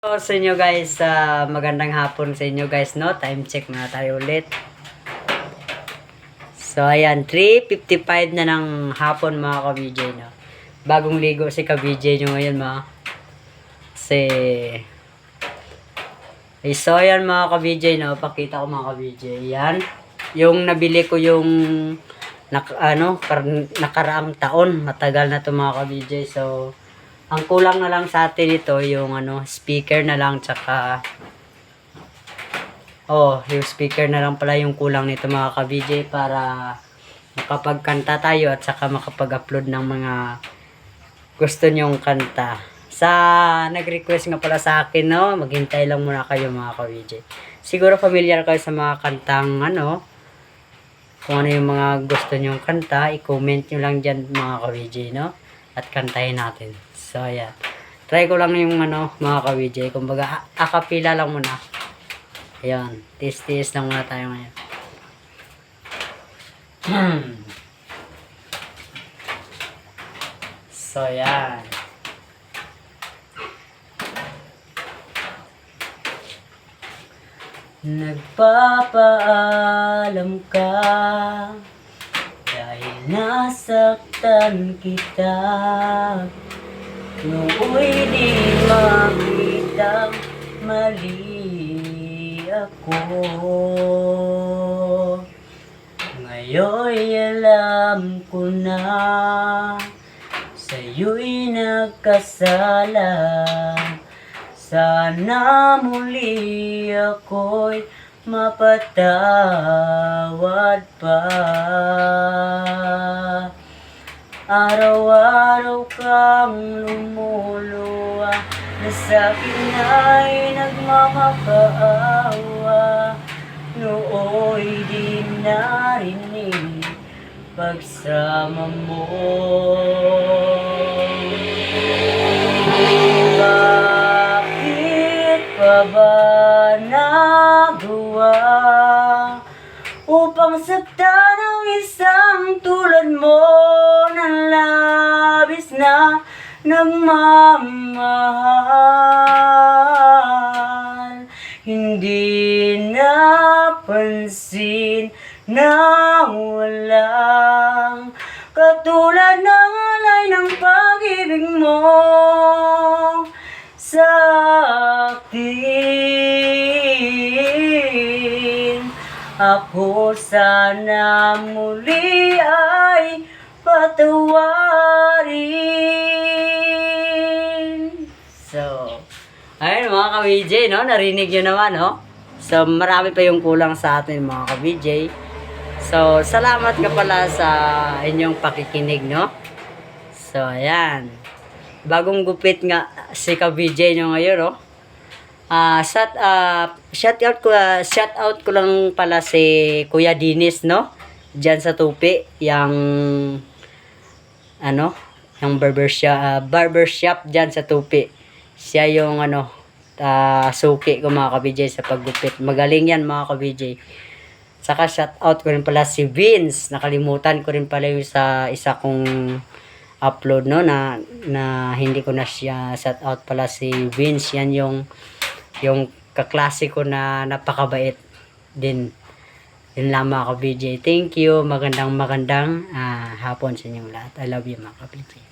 So, sa inyo guys, magandang hapon sa inyo guys, no? Time check muna tayo ulit. So, ayan, 3:55 na ng hapon mga ka-VJ, no? Bagong ligo si ka-VJ nyo ngayon, mga. Kasi, so, ayan mga ka-VJ, no? Pakita ko mga ka-VJ. Yan. Yung nabili ko yung nakaraang taon. Matagal na to mga ka-VJ. So, ang kulang na lang sa atin ito yung speaker na lang tsaka yung speaker na lang pala yung kulang nito mga ka-VJ para makapagkanta tayo at saka makapag-upload ng mga gusto nyong kanta. Sa nag-request nga pala sa akin, no, maghintay lang muna kayo mga ka-VJ. Siguro familiar kayo sa mga kantang kung ano yung mga gusto nyong kanta, i-comment nyo lang dyan mga ka-VJ, no? At kantahin natin. So, ayan. Try ko lang yung mga ka-VJ. Kumbaga, akapila lang muna. Ayan. Tiis-tiis lang muna tayo ngayon. So, ayan. Nagpapaalam ka dahil nasaktan kita. Nooy di makitang mali ako. Ngayon'y alam ko na sa'yo'y nagkasala. Sana muli ako'y mapatawad pa. Araw-araw kang lumuluwa, na sa'kin ay nagmamakaawa. Nooy di narinig pagsama mo. Bakit pa ba nagawa upang saktan ang isang tulad mo na labis na nagmamahal? Hindi napansin na walang katulad ng alay ng pag-ibig mo sa akin. Ako sana muli ay patawarin. So, ayun mga ka-VJ, no? Narinig nyo naman, no? So, marami pa yung kulang sa atin mga ka-VJ. So, salamat ka pala sa inyong pakikinig, no? So, ayan. Bagong gupit nga si ka-VJ nyo ngayon, no? Shout out ko lang pala si Kuya Dinis, no? Diyan sa Tupi, yung yung barbershop diyan sa Tupi. Siya yung suki ko mga ka-VJ sa paggupit. Magaling yan mga ka-VJ. Saka shout out ko rin pala si Vince. Nakalimutan ko rin pala yung sa isa kong upload, no, na hindi ko na siya shout out pala si Vince. Yan yung kaklase ko na napakabait din. Yun lang mga ka-VJ. Thank you. Magandang hapon sa inyong lahat. I love you mga ka-VJ.